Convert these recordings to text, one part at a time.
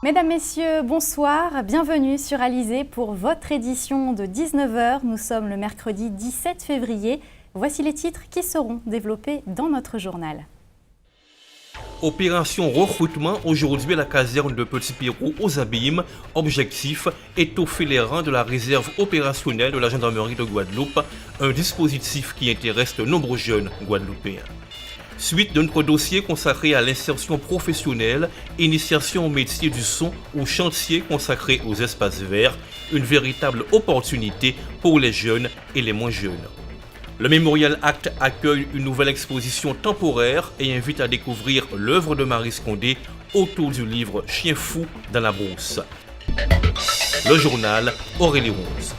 Mesdames, Messieurs, bonsoir, bienvenue sur Alizé pour votre édition de 19h. Nous sommes le mercredi 17 février. Voici les titres qui seront développés dans notre journal. Opération recrutement aujourd'hui à la caserne de Petit Pérou aux Abîmes. Objectif, étoffer les rangs de la réserve opérationnelle de la gendarmerie de Guadeloupe, un dispositif qui intéresse de nombreux jeunes guadeloupéens. Suite de notre dossier consacré à l'insertion professionnelle, initiation au métier du son ou chantier consacré aux espaces verts, une véritable opportunité pour les jeunes et les moins jeunes. Le Mémorial Act accueille une nouvelle exposition temporaire et invite à découvrir l'œuvre de Maryse Condé autour du livre Chien fou dans la brousse. Le journal Aurélie Rose.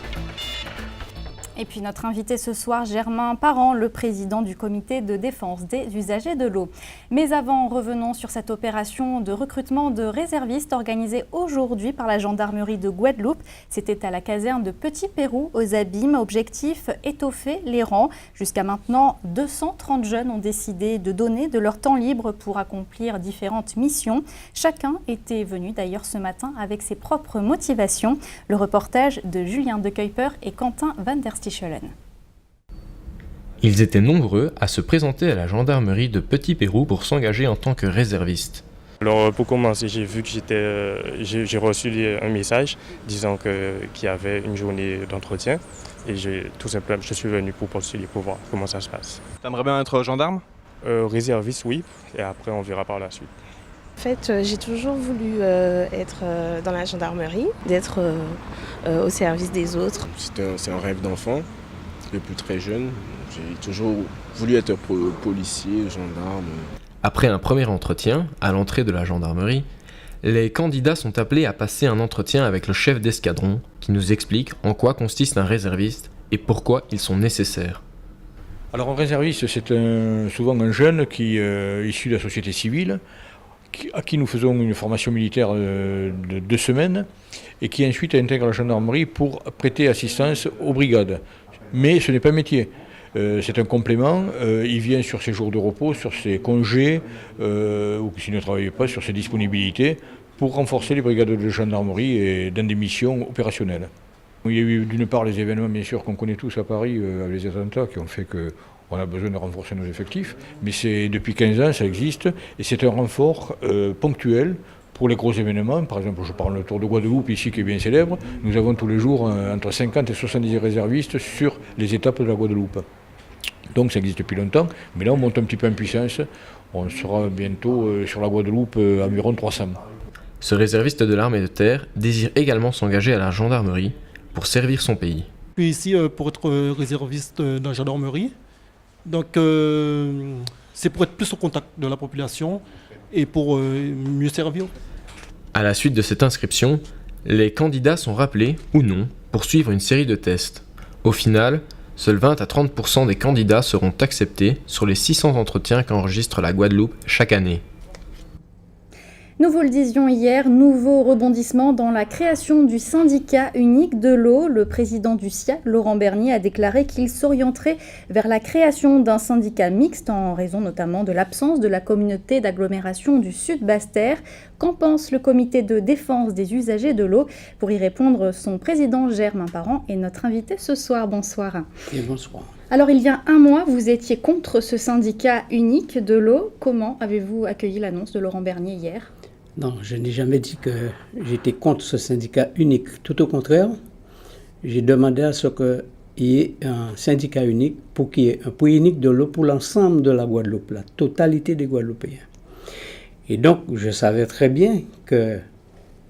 Et puis notre invité ce soir, Germain Parent, le président du comité de défense des usagers de l'eau. Mais avant, revenons sur cette opération de recrutement de réservistes organisée aujourd'hui par la gendarmerie de Guadeloupe. C'était à la caserne de Petit Pérou aux Abîmes. Objectif, étoffer les rangs. Jusqu'à maintenant, 230 jeunes ont décidé de donner de leur temps libre pour accomplir différentes missions. Chacun était venu d'ailleurs ce matin avec ses propres motivations. Le reportage de Julien de Kuyper et Quentin Van der Stichelen. Ils étaient nombreux à se présenter à la gendarmerie de Petit Pérou pour s'engager en tant que réservistes. Alors pour commencer, j'ai vu que j'ai reçu un message disant qu'il y avait une journée d'entretien et tout simplement je suis venu pour postuler pour voir comment ça se passe. T'aimerais bien être gendarme ? Réserviste, oui, et après on verra par la suite. En fait, j'ai toujours voulu être dans la gendarmerie, d'être au service des autres. C'est un rêve d'enfant, depuis très jeune. J'ai toujours voulu être policier, gendarme. Après un premier entretien, à l'entrée de la gendarmerie, les candidats sont appelés à passer un entretien avec le chef d'escadron qui nous explique en quoi consiste un réserviste et pourquoi ils sont nécessaires. Alors un réserviste, c'est souvent un jeune qui issu de la société civile, à qui nous faisons une formation militaire de 2 semaines et qui ensuite intègre la gendarmerie pour prêter assistance aux brigades. Mais ce n'est pas un métier, c'est un complément, il vient sur ses jours de repos, sur ses congés, ou s'il ne travaille pas, sur ses disponibilités, pour renforcer les brigades de gendarmerie et dans des missions opérationnelles. Il y a eu d'une part les événements bien sûr qu'on connaît tous à Paris, avec les attentats qui ont fait qu'on a besoin de renforcer nos effectifs, mais depuis 15 ans ça existe et c'est un renfort ponctuel pour les gros événements. Par exemple, je parle du Tour de Guadeloupe ici qui est bien célèbre, nous avons tous les jours entre 50 et 70 réservistes sur les étapes de la Guadeloupe. Donc ça existe depuis longtemps, mais là on monte un petit peu en puissance, on sera bientôt sur la Guadeloupe environ 300. Ce réserviste de l'armée de terre désire également s'engager à la gendarmerie pour servir son pays. Je suis ici pour être réserviste dans la gendarmerie. Donc c'est pour être plus au contact de la population et pour mieux servir. À la suite de cette inscription, les candidats sont rappelés ou non pour suivre une série de tests. Au final, seuls 20 à 30% des candidats seront acceptés sur les 600 entretiens qu'enregistre la Guadeloupe chaque année. Nous vous le disions hier, nouveau rebondissement dans la création du syndicat unique de l'eau. Le président du SIA, Laurent Bernier, a déclaré qu'il s'orienterait vers la création d'un syndicat mixte en raison notamment de l'absence de la communauté d'agglomération du Sud Basse-Terre. Qu'en pense le comité de défense des usagers de l'eau? Pour y répondre, son président Germain Parent est notre invité ce soir. Bonsoir. Et bonsoir. Alors il y a un mois, vous étiez contre ce syndicat unique de l'eau. Comment avez-vous accueilli l'annonce de Laurent Bernier hier ? Non, je n'ai jamais dit que j'étais contre ce syndicat unique. Tout au contraire, j'ai demandé à ce qu'il y ait un syndicat unique pour qu'il y ait un prix unique de l'eau pour l'ensemble de la Guadeloupe, la totalité des Guadeloupéens. Et donc, je savais très bien que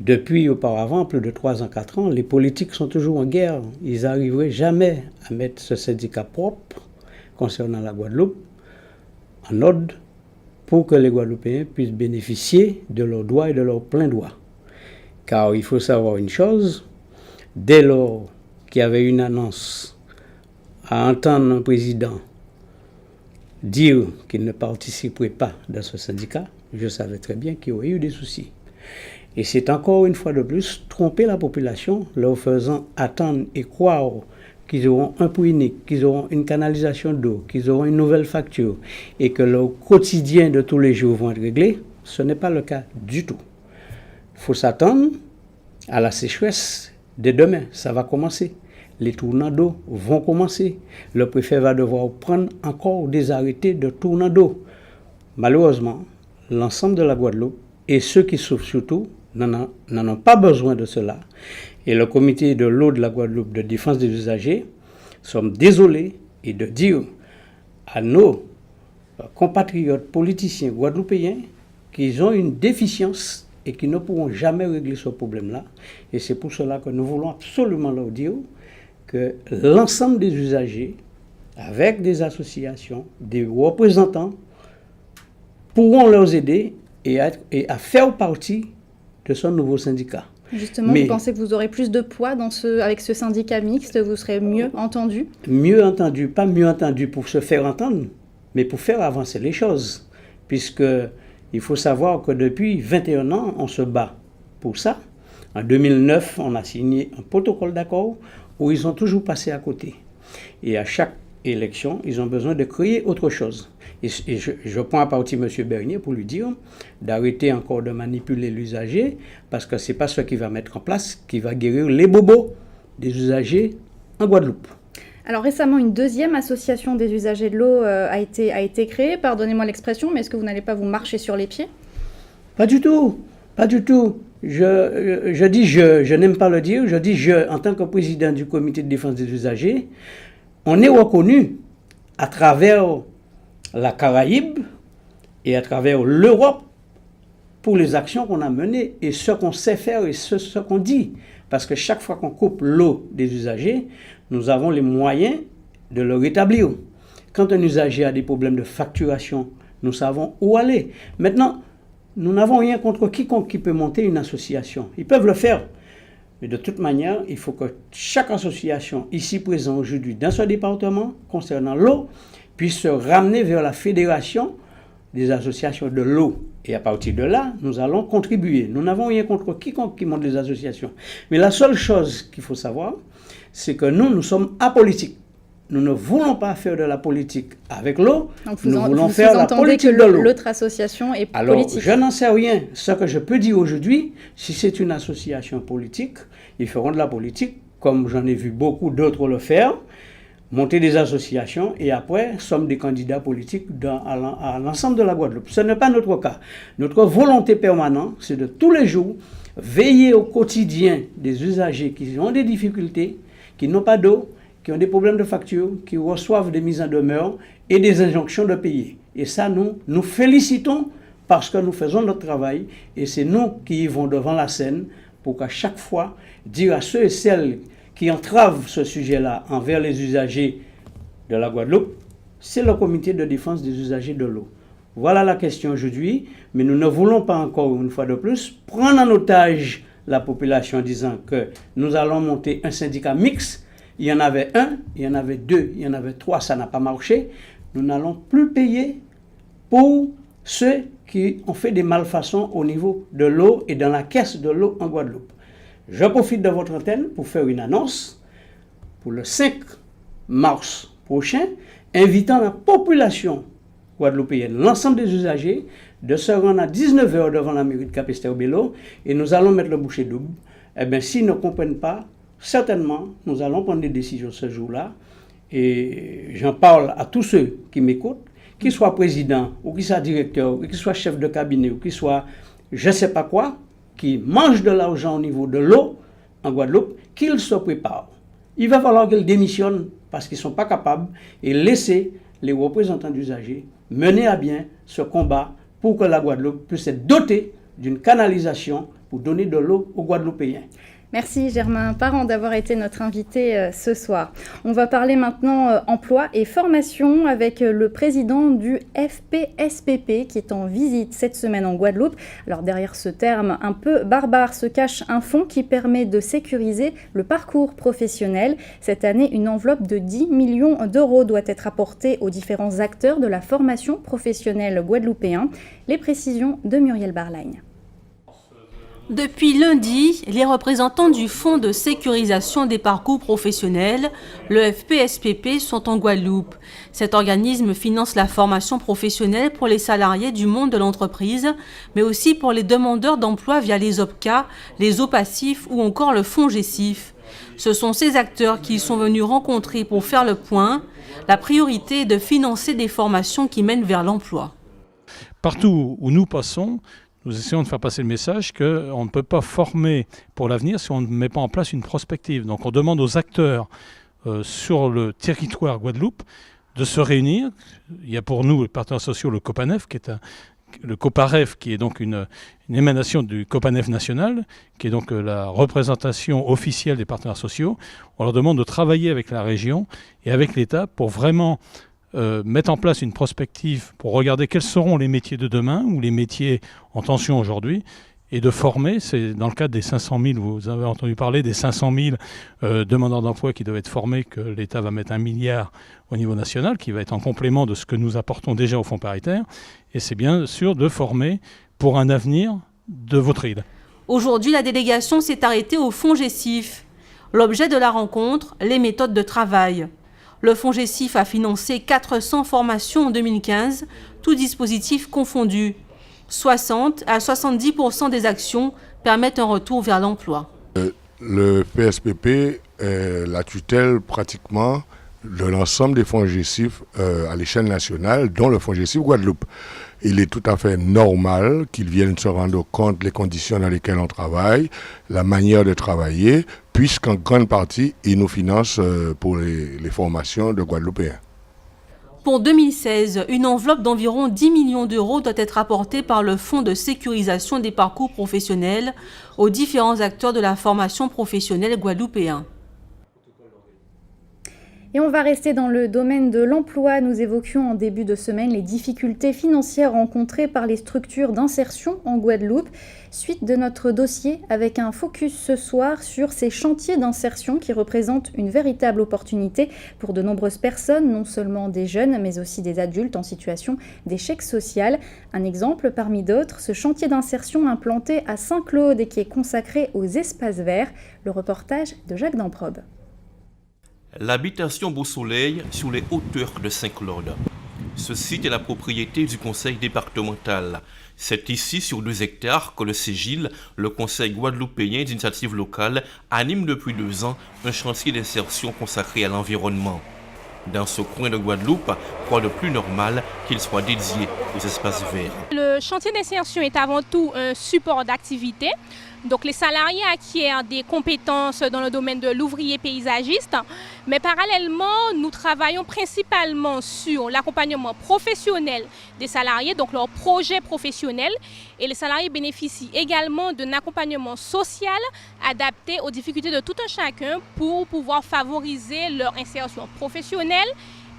depuis auparavant, plus de 3 ans, 4 ans, les politiques sont toujours en guerre. Ils n'arriveraient jamais à mettre ce syndicat propre concernant la Guadeloupe en ordre pour que les Guadeloupéens puissent bénéficier de leurs droits et de leurs pleins droits. Car il faut savoir une chose, dès lors qu'il y avait une annonce à entendre un président dire qu'il ne participerait pas dans ce syndicat, je savais très bien qu'il y aurait eu des soucis. Et c'est encore une fois de plus tromper la population, leur faisant attendre et croire qu'ils auront un prix unique, qu'ils auront une canalisation d'eau, qu'ils auront une nouvelle facture et que leur quotidien de tous les jours vont être réglés. Ce n'est pas le cas du tout. Il faut s'attendre à la sécheresse dès demain. Ça va commencer. Les tournants d'eau vont commencer. Le préfet va devoir prendre encore des arrêtés de tournants d'eau. Malheureusement, l'ensemble de la Guadeloupe et ceux qui souffrent surtout n'en ont pas besoin de cela. Et le comité de l'eau de la Guadeloupe de défense des usagers sommes désolés et de dire à nos compatriotes politiciens guadeloupéens qu'ils ont une déficience et qu'ils ne pourront jamais régler ce problème-là. Et c'est pour cela que nous voulons absolument leur dire que l'ensemble des usagers, avec des associations, des représentants, pourront leur aider et à faire partie de ce nouveau syndicat. Justement, vous pensez que vous aurez plus de poids avec ce syndicat mixte, vous serez mieux entendu? Mieux entendu, pas mieux entendu pour se faire entendre, mais pour faire avancer les choses. Puisqu'il faut savoir que depuis 21 ans, on se bat pour ça. En 2009, on a signé un protocole d'accord où ils ont toujours passé à côté. Et à chaque élection, ils ont besoin de créer autre chose. Et je prends à partie M. Bernier pour lui dire d'arrêter encore de manipuler l'usager, parce que ce n'est pas ce qu'il va mettre en place qui va guérir les bobos des usagers en Guadeloupe. Alors récemment, une deuxième association des usagers de l'eau a été créée. Pardonnez-moi l'expression, mais est-ce que vous n'allez pas vous marcher sur les pieds? Pas du tout, pas du tout. Je dis je n'aime pas le dire, je dis je, en tant que président du comité de défense des usagers, on est reconnu à travers la Caraïbe et à travers l'Europe pour les actions qu'on a menées et ce qu'on sait faire et ce qu'on dit. Parce que chaque fois qu'on coupe l'eau des usagers, nous avons les moyens de le rétablir. Quand un usager a des problèmes de facturation, nous savons où aller. Maintenant, nous n'avons rien contre quiconque qui peut monter une association. Ils peuvent le faire. Mais de toute manière, il faut que chaque association ici présente aujourd'hui dans ce département concernant l'eau puisse se ramener vers la fédération des associations de l'eau. Et à partir de là, nous allons contribuer. Nous n'avons rien contre quiconque qui monte des associations. Mais la seule chose qu'il faut savoir, c'est que nous sommes apolitiques. Nous ne voulons pas faire de la politique avec l'eau. Nous voulons faire la politique de l'eau. L'autre association est Alors, politique. je n'en sais rien. Ce que je peux dire aujourd'hui, si c'est une association politique, ils feront de la politique, comme j'en ai vu beaucoup d'autres le faire, monter des associations et après, sommes des candidats politiques à l'ensemble de la Guadeloupe. Ce n'est pas notre cas. Notre volonté permanente, c'est de tous les jours veiller au quotidien des usagers qui ont des difficultés, qui n'ont pas d'eau, qui ont des problèmes de facture, qui reçoivent des mises en demeure et des injonctions de payer. Et ça, nous félicitons parce que nous faisons notre travail et c'est nous qui y vont devant la scène pour qu'à chaque fois, dire à ceux et celles qui entravent ce sujet-là envers les usagers de la Guadeloupe, c'est le comité de défense des usagers de l'eau. Voilà la question aujourd'hui, mais nous ne voulons pas encore, une fois de plus, prendre en otage la population en disant que nous allons monter un syndicat mixte. Il y en avait un, il y en avait deux, il y en avait trois, ça n'a pas marché. Nous n'allons plus payer pour ceux qui ont fait des malfaçons au niveau de l'eau et dans la caisse de l'eau en Guadeloupe. Je profite de votre antenne pour faire une annonce pour le 5 mars prochain, invitant la population guadeloupéenne, l'ensemble des usagers, de se rendre à 19h devant la mairie de Capesterre-Belle-Eau et nous allons mettre le boucher double. Eh bien, s'ils ne comprennent pas, certainement, nous allons prendre des décisions ce jour-là et j'en parle à tous ceux qui m'écoutent, qu'ils soient présidents, ou qu'ils soient directeurs, ou qu'ils soient chefs de cabinet, ou qu'ils soient je ne sais pas quoi, qui mangent de l'argent au niveau de l'eau en Guadeloupe, qu'ils se préparent. Il va falloir qu'ils démissionnent parce qu'ils ne sont pas capables et laisser les représentants d'usagers mener à bien ce combat pour que la Guadeloupe puisse être dotée d'une canalisation pour donner de l'eau aux Guadeloupéens. Merci Germain Parent d'avoir été notre invité ce soir. On va parler maintenant emploi et formation avec le président du FPSPP qui est en visite cette semaine en Guadeloupe. Alors derrière ce terme un peu barbare se cache un fonds qui permet de sécuriser le parcours professionnel. Cette année, une enveloppe de 10 millions d'euros doit être apportée aux différents acteurs de la formation professionnelle guadeloupéen. Les précisions de Muriel Barlagne. Depuis lundi, les représentants du Fonds de sécurisation des parcours professionnels, le FPSPP, sont en Guadeloupe. Cet organisme finance la formation professionnelle pour les salariés du monde de l'entreprise, mais aussi pour les demandeurs d'emploi via les OPCA, les OPACIF ou encore le FONGECIF. Ce sont ces acteurs qui sont venus rencontrer pour faire le point. La priorité est de financer des formations qui mènent vers l'emploi. Partout où nous passons, nous essayons de faire passer le message qu'on ne peut pas former pour l'avenir si on ne met pas en place une prospective. Donc on demande aux acteurs sur le territoire Guadeloupe de se réunir. Il y a pour nous, les partenaires sociaux, le COPANEF, le COPAREF, qui est donc une émanation du COPANEF national, qui est donc la représentation officielle des partenaires sociaux. On leur demande de travailler avec la région et avec l'État pour vraiment mettre en place une prospective pour regarder quels seront les métiers de demain ou les métiers en tension aujourd'hui et de former. C'est dans le cadre des 500 000, vous avez entendu parler des 500 000 demandeurs d'emploi qui doivent être formés, que l'État va mettre 1 milliard au niveau national, qui va être en complément de ce que nous apportons déjà au fonds paritaire. Et c'est bien sûr de former pour un avenir de votre île. Aujourd'hui, la délégation s'est arrêtée au FONGECIF. L'objet de la rencontre, les méthodes de travail. Le FONGECIF a financé 400 formations en 2015, tous dispositifs confondus. 60 à 70% des actions permettent un retour vers l'emploi. Le PSPP est la tutelle pratiquement de l'ensemble des FONGECIF à l'échelle nationale, dont le FONGECIF Guadeloupe. Il est tout à fait normal qu'ils viennent se rendre compte des conditions dans lesquelles on travaille, la manière de travailler, puisqu'en grande partie, ils nous financent pour les formations de Guadeloupéens. Pour 2016, une enveloppe d'environ 10 millions d'euros doit être apportée par le Fonds de sécurisation des parcours professionnels aux différents acteurs de la formation professionnelle guadeloupéen. Et on va rester dans le domaine de l'emploi. Nous évoquions en début de semaine les difficultés financières rencontrées par les structures d'insertion en Guadeloupe. Suite de notre dossier avec un focus ce soir sur ces chantiers d'insertion qui représentent une véritable opportunité pour de nombreuses personnes, non seulement des jeunes mais aussi des adultes en situation d'échec social. Un exemple parmi d'autres, ce chantier d'insertion implanté à Saint-Claude et qui est consacré aux espaces verts. Le reportage de Jacques Damprobe. L'habitation Beau Soleil sur les hauteurs de Saint-Claude. Ce site est la propriété du conseil départemental. C'est ici, sur 2 hectares, que le CEGIL, le conseil guadeloupéen d'initiative locale, anime depuis 2 ans un chantier d'insertion consacré à l'environnement. Dans ce coin de Guadeloupe, quoi de plus normal qu'il soit dédié aux espaces verts. Le chantier d'insertion est avant tout un support d'activité. Donc les salariés acquièrent des compétences dans le domaine de l'ouvrier paysagiste, mais parallèlement, nous travaillons principalement sur l'accompagnement professionnel des salariés, donc leur projet professionnel, et les salariés bénéficient également d'un accompagnement social adapté aux difficultés de tout un chacun pour pouvoir favoriser leur insertion professionnelle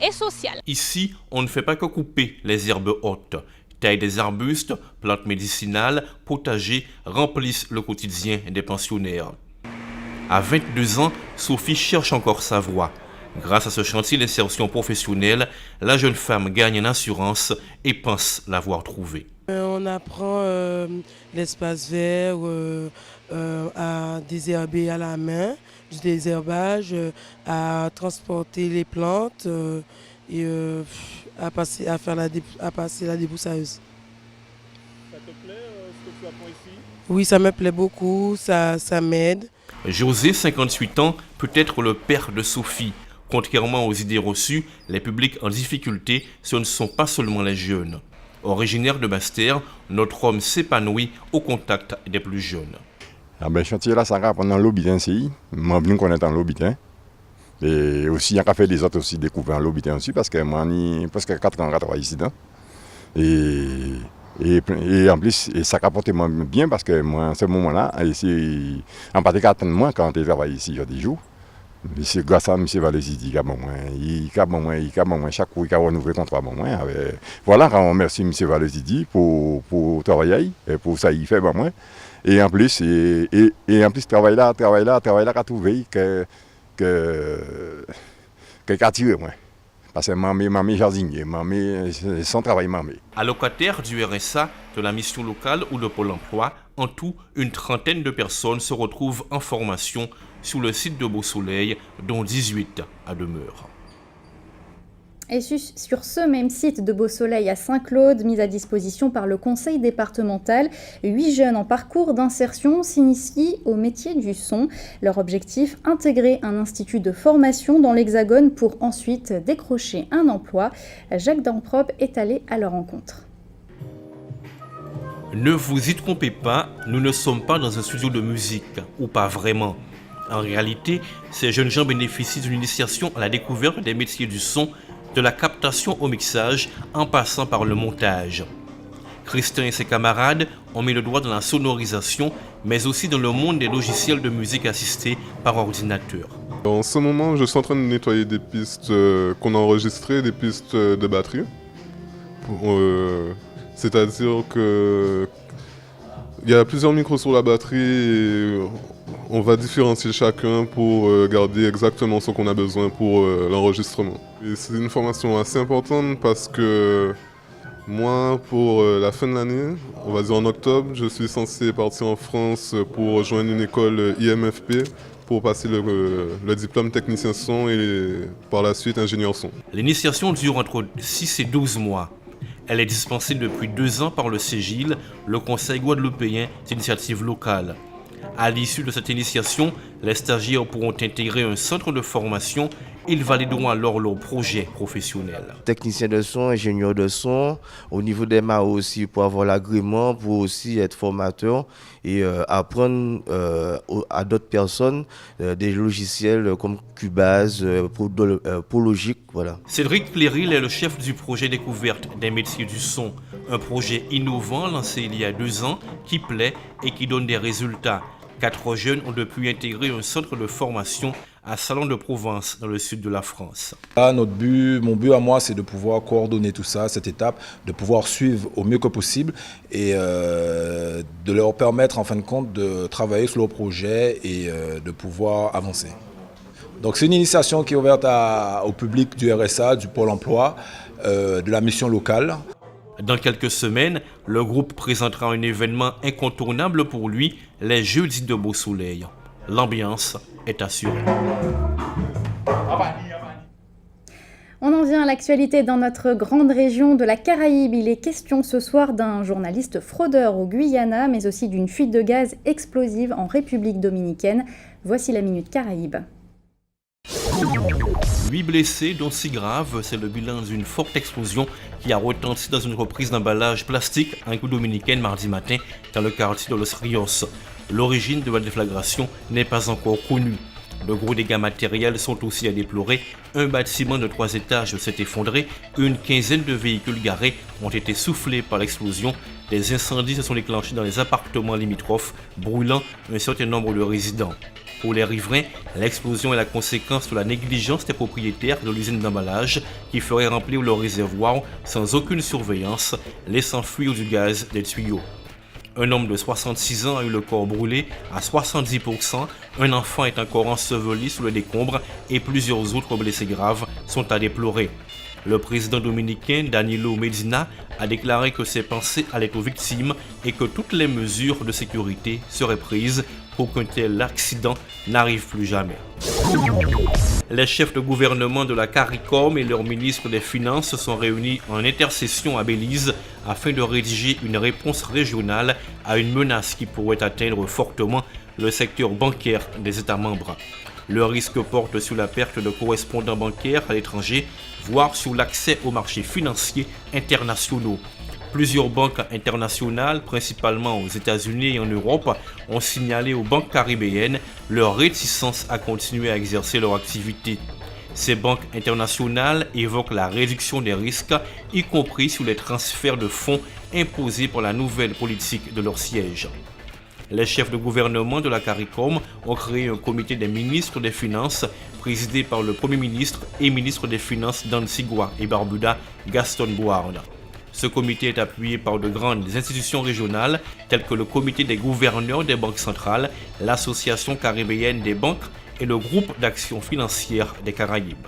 et sociale. Ici, on ne fait pas que couper les herbes hautes. Taille des arbustes, plantes médicinales, potagers remplissent le quotidien des pensionnaires. À 22 ans, Sophie cherche encore sa voie. Grâce à ce chantier d'insertion professionnelle, la jeune femme gagne en assurance et pense l'avoir trouvé. On apprend l'espace vert, à désherber à la main, du désherbage, à transporter les plantes et à passer la débroussailleuse. Ça te plaît ce que tu apprends ici? Oui, ça me plaît beaucoup, ça m'aide. José, 58 ans, peut être le père de Sophie. Contrairement aux idées reçues, les publics en difficulté, ce ne sont pas seulement les jeunes. Originaire de Bastère, notre homme s'épanouit au contact des plus jeunes. Le chantier là, ça va pendant l'Obitin, je suis connaître en l'Obitin. Et aussi, il y a fait des autres aussi découvrir l'Obitin aussi, parce que moi, j'ai presque 4 ans à travailler ici. Et en plus, ça rapporte bien, parce que moi, à ce moment-là, ici, en particulier, moi, quand je travaille ici, il y a des jours, c'est grâce à M. Valézidi, il a chaque coup, il a renouvelé le contrat. Voilà, on remercie M. Valézidi pour travailler, et pour ça, il fait moi. Et en plus, travail là, qu'a trouvé que attiré moi. Parce que maman jardinier, son travail maman. Allocataire du RSA, de la mission locale ou de Pôle emploi, En tout, une trentaine de personnes se retrouvent en formation sur le site de Beau Soleil, dont 18 à demeure. Et sur ce même site de Beau Soleil à Saint-Claude, mis à disposition par le conseil départemental, 8 jeunes en parcours d'insertion s'initient au métier du son. Leur objectif, intégrer un institut de formation dans l'Hexagone pour ensuite décrocher un emploi. Jacques Damprop est allé à leur rencontre. Ne vous y trompez pas, nous ne sommes pas dans un studio de musique, ou pas vraiment. En réalité, ces jeunes gens bénéficient d'une initiation à la découverte des métiers du son, de la captation au mixage en passant par le montage. Christian et ses camarades ont mis le doigt dans la sonorisation, mais aussi dans le monde des logiciels de musique assistés par ordinateur. En ce moment, je suis en train de nettoyer des pistes qu'on a enregistrées, des pistes de batterie. C'est-à-dire qu'il y a plusieurs micros sur la batterie et on va différencier chacun pour garder exactement ce qu'on a besoin pour l'enregistrement. Et c'est une formation assez importante parce que moi, pour la fin de l'année, on va dire en octobre, je suis censé partir en France pour rejoindre une école IMFP pour passer le diplôme technicien son et par la suite ingénieur son. L'initiation dure entre 6 et 12 mois. Elle est dispensée depuis 2 ans par le CEGIL, le Conseil guadeloupéen d'initiative locale. À l'issue de cette initiation, les stagiaires pourront intégrer un centre de formation. Ils valideront alors leur projet professionnel. Technicien de son, ingénieur de son, au niveau des MAO aussi pour avoir l'agrément, pour aussi être formateur et apprendre à d'autres personnes des logiciels comme Cubase, Prologic, voilà. Cédric Pléril est le chef du projet découverte des métiers du son, un projet innovant lancé il y a 2 ans qui plaît et qui donne des résultats. 4 jeunes ont depuis intégré un centre de formation à Salon de Provence, dans le sud de la France. Là, mon but à moi, c'est de pouvoir coordonner tout ça, cette étape, de pouvoir suivre au mieux que possible et de leur permettre, en fin de compte, de travailler sur leur projet et de pouvoir avancer. Donc, c'est une initiation qui est ouverte au public du RSA, du Pôle emploi, de la mission locale. Dans quelques semaines, le groupe présentera un événement incontournable pour lui, les Jeudis de Beau Soleil. L'ambiance est assurée. On en vient à l'actualité dans notre grande région de la Caraïbe. Il est question ce soir d'un journaliste fraudeur au Guyana, mais aussi d'une fuite de gaz explosive en République dominicaine. Voici la Minute Caraïbe. 8 blessés, dont 6 graves, c'est le bilan d'une forte explosion qui a retenti dans une reprise d'emballage plastique en République dominicaine mardi matin dans le quartier de Los Rios. L'origine de la déflagration n'est pas encore connue. De gros dégâts matériels sont aussi à déplorer. Un bâtiment de 3 étages s'est effondré. Une quinzaine de véhicules garés ont été soufflés par l'explosion. Des incendies se sont déclenchés dans les appartements limitrophes, brûlant un certain nombre de résidents. Pour les riverains, l'explosion est la conséquence de la négligence des propriétaires de l'usine d'emballage qui ferait remplir leur réservoir sans aucune surveillance, laissant fuir du gaz des tuyaux. Un homme de 66 ans a eu le corps brûlé à 70%, un enfant est encore enseveli sous le décombre et plusieurs autres blessés graves sont à déplorer. Le président dominicain Danilo Medina a déclaré que ses pensées allaient aux victimes et que toutes les mesures de sécurité seraient prises pour qu'un tel accident n'arrive plus jamais. Les chefs de gouvernement de la CARICOM et leur ministre des Finances se sont réunis en intercession à Belize afin de rédiger une réponse régionale à une menace qui pourrait atteindre fortement le secteur bancaire des États membres. Le risque porte sur la perte de correspondants bancaires à l'étranger, voire sur l'accès aux marchés financiers internationaux. Plusieurs banques internationales, principalement aux États-Unis et en Europe, ont signalé aux banques caribéennes leur réticence à continuer à exercer leur activité. Ces banques internationales évoquent la réduction des risques, y compris sur les transferts de fonds imposés par la nouvelle politique de leur siège. Les chefs de gouvernement de la CARICOM ont créé un comité des ministres des Finances, présidé par le Premier ministre et ministre des Finances d'Antigua et Barbuda, Gaston Bouarde. Ce comité est appuyé par de grandes institutions régionales telles que le comité des gouverneurs des banques centrales, l'Association caribéenne des banques et le groupe d'action financière des Caraïbes.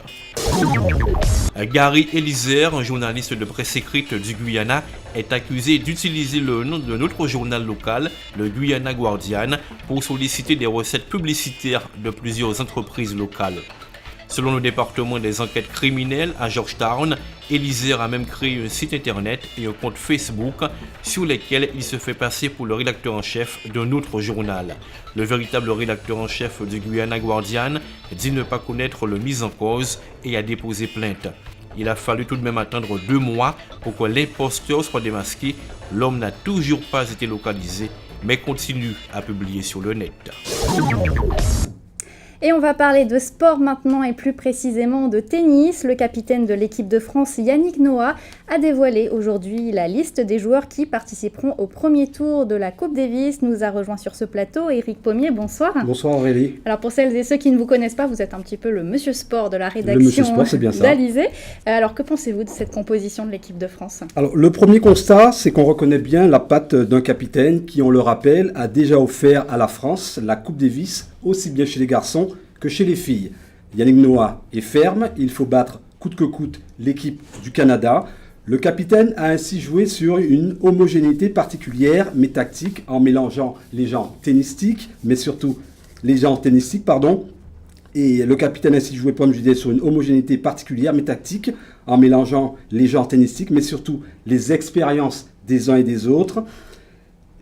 Gary Elizer, un journaliste de presse écrite du Guyana, est accusé d'utiliser le nom de notre journal local, le Guyana Guardian, pour solliciter des recettes publicitaires de plusieurs entreprises locales. Selon le département des enquêtes criminelles à Georgetown, Elizer a même créé un site internet et un compte Facebook sur lesquels il se fait passer pour le rédacteur en chef d'un autre journal. Le véritable rédacteur en chef du Guyana Guardian dit ne pas connaître le mis en cause et a déposé plainte. Il a fallu tout de même attendre 2 mois pour que l'imposteur soit démasqué. L'homme n'a toujours pas été localisé, mais continue à publier sur le net. Et on va parler de sport maintenant et plus précisément de tennis. Le capitaine de l'équipe de France, Yannick Noah, a dévoilé aujourd'hui la liste des joueurs qui participeront au premier tour de la Coupe Davis. Nous a rejoint sur ce plateau Éric Pommier, bonsoir. Bonsoir Aurélie. Alors pour celles et ceux qui ne vous connaissent pas, vous êtes un petit peu le monsieur sport de la rédaction d'Alizé. Alors que pensez-vous de cette composition de l'équipe de France ? Alors le premier constat, c'est qu'on reconnaît bien la patte d'un capitaine qui, on le rappelle, a déjà offert à la France la Coupe Davis, aussi bien chez les garçons que chez les filles. Yannick Noah est ferme, il faut battre coûte que coûte l'équipe du Canada. Le capitaine a ainsi joué sur une homogénéité particulière mais tactique en mélangeant les genres tennistiques, Et le capitaine a ainsi joué, comme je disais, sur une homogénéité particulière mais tactique en mélangeant les genres tennistiques, mais surtout les expériences des uns et des autres.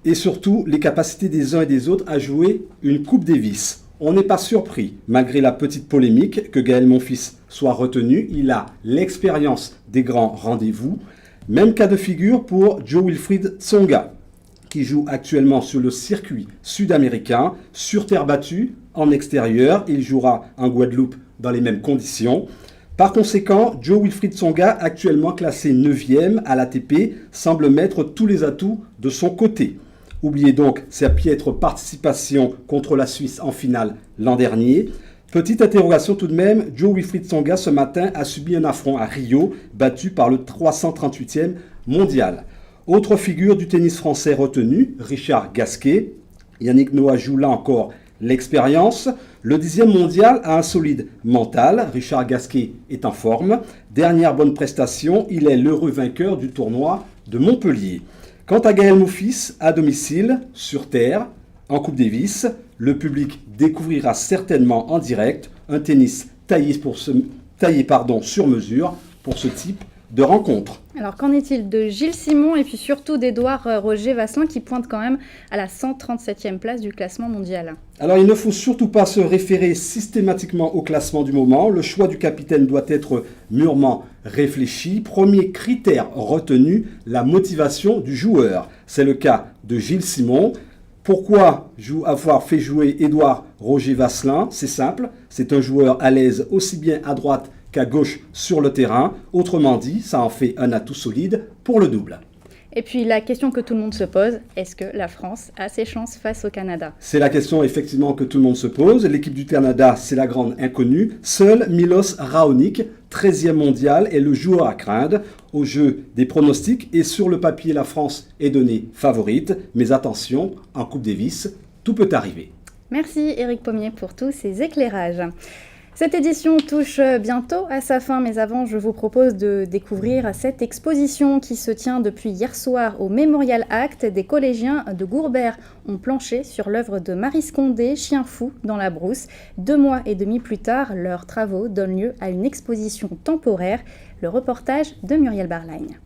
Et surtout les capacités des uns et des autres à jouer une Coupe Davis. On n'est pas surpris, malgré la petite polémique, que Gaël Monfils soit retenu. Il a l'expérience des grands rendez-vous. Même cas de figure pour Jo-Wilfried Tsonga, qui joue actuellement sur le circuit sud-américain, sur terre battue, en extérieur. Il jouera en Guadeloupe dans les mêmes conditions. Par conséquent, Jo-Wilfried Tsonga, actuellement classé 9e à l'ATP, semble mettre tous les atouts de son côté. Oubliez donc sa piètre participation contre la Suisse en finale l'an dernier. Petite interrogation tout de même, Jo-Wilfried Tsonga ce matin a subi un affront à Rio, battu par le 338e mondial. Autre figure du tennis français retenu, Richard Gasquet. Yannick Noah joue là encore l'expérience. Le 10e mondial a un solide mental. Richard Gasquet est en forme. Dernière bonne prestation, il est l'heureux vainqueur du tournoi de Montpellier. Quant à Gaël Monfils, à domicile, sur terre, en Coupe Davis, le public découvrira certainement en direct un tennis taillé sur mesure pour ce type de rencontre. Alors qu'en est-il de Gilles Simon et puis surtout d'Édouard Roger Vasselin qui pointe quand même à la 137e place du classement mondial ? Alors il ne faut surtout pas se référer systématiquement au classement du moment. Le choix du capitaine doit être mûrement réfléchi. Premier critère retenu, la motivation du joueur. C'est le cas de Gilles Simon. Pourquoi avoir fait jouer Édouard Roger Vasselin ? C'est simple, c'est un joueur à l'aise aussi bien à droite qu'à gauche sur le terrain. Autrement dit, ça en fait un atout solide pour le double. Et puis la question que tout le monde se pose, est-ce que la France a ses chances face au Canada ? C'est la question effectivement que tout le monde se pose. L'équipe du Canada, c'est la grande inconnue. Seul Milos Raonic, 13e mondial, est le joueur à craindre au jeu des pronostics. Et sur le papier, la France est donnée favorite. Mais attention, en Coupe Davis, tout peut arriver. Merci Éric Pommier pour tous ces éclairages. Cette édition touche bientôt à sa fin, mais avant, je vous propose de découvrir cette exposition qui se tient depuis hier soir au Mémorial Act. Des collégiens de Gourbert ont planché sur l'œuvre de Marie Scondé, Chien fou dans la brousse. 2 mois et demi plus tard, leurs travaux donnent lieu à une exposition temporaire. Le reportage de Muriel Barlagne.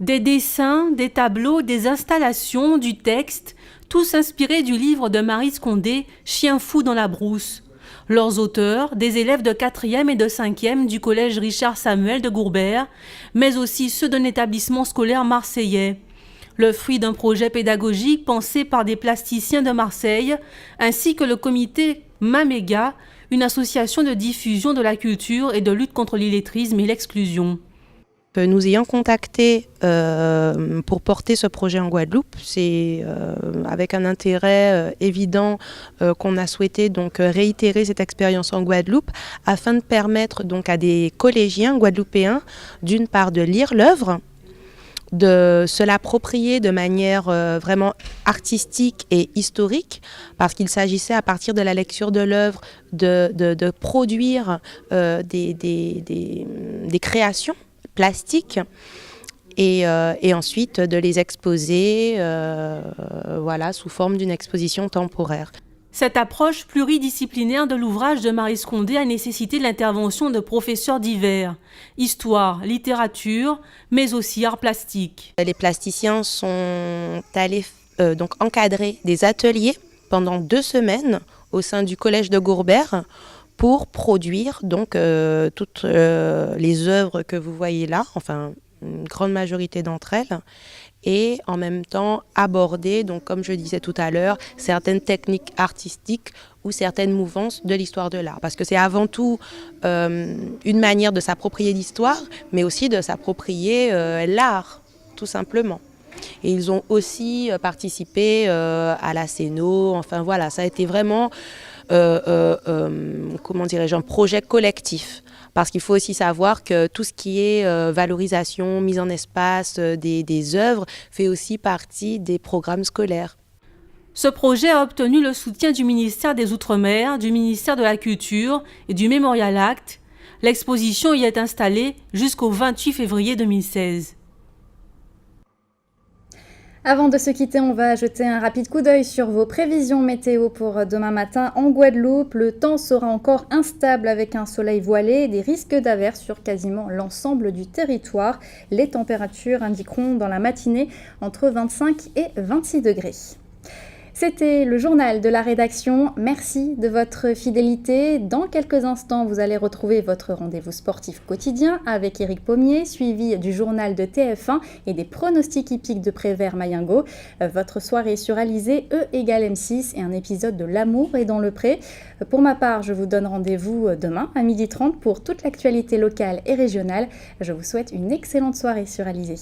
Des dessins, des tableaux, des installations, du texte, tous inspirés du livre de Marie Scondé, Chien fou dans la brousse. Leurs auteurs, des élèves de 4e et de 5e du collège Richard Samuel de Gourbert, mais aussi ceux d'un établissement scolaire marseillais. Le fruit d'un projet pédagogique pensé par des plasticiens de Marseille, ainsi que le comité Maméga, une association de diffusion de la culture et de lutte contre l'illettrisme et l'exclusion. Nous ayant contactés pour porter ce projet en Guadeloupe, c'est avec un intérêt évident qu'on a souhaité donc réitérer cette expérience en Guadeloupe afin de permettre donc à des collégiens guadeloupéens d'une part de lire l'œuvre de se l'approprier de manière vraiment artistique et historique, parce qu'il s'agissait à partir de la lecture de l'œuvre de produire des créations plastiques et ensuite de les exposer voilà, sous forme d'une exposition temporaire. Cette approche pluridisciplinaire de l'ouvrage de Maryse Condé a nécessité l'intervention de professeurs divers, histoire, littérature, mais aussi arts plastiques. Les plasticiens sont allés donc encadrer des ateliers pendant 2 semaines au sein du collège de Gourbert pour produire donc toutes les œuvres que vous voyez là, enfin une grande majorité d'entre elles, et en même temps aborder, donc comme je disais tout à l'heure, certaines techniques artistiques ou certaines mouvances de l'histoire de l'art. Parce que c'est avant tout une manière de s'approprier l'histoire, mais aussi de s'approprier l'art, tout simplement. Et ils ont aussi participé à la Céno, enfin voilà, ça a été vraiment, comment dirais-je, un projet collectif. Parce qu'il faut aussi savoir que tout ce qui est valorisation, mise en espace des œuvres fait aussi partie des programmes scolaires. Ce projet a obtenu le soutien du ministère des Outre-mer, du ministère de la Culture et du Memorial Act. L'exposition y est installée jusqu'au 28 février 2016. Avant de se quitter, on va jeter un rapide coup d'œil sur vos prévisions météo pour demain matin en Guadeloupe. Le temps sera encore instable avec un soleil voilé et des risques d'averses sur quasiment l'ensemble du territoire. Les températures indiqueront dans la matinée entre 25 et 26 degrés. C'était le journal de la rédaction. Merci de votre fidélité. Dans quelques instants, vous allez retrouver votre rendez-vous sportif quotidien avec Éric Pommier, suivi du journal de TF1 et des pronostics hippiques de Prévert-Mayengo. Votre soirée sur Alizé, E égale M6 et un épisode de L'amour est dans le pré. Pour ma part, je vous donne rendez-vous demain à 12h30 pour toute l'actualité locale et régionale. Je vous souhaite une excellente soirée sur Alizé.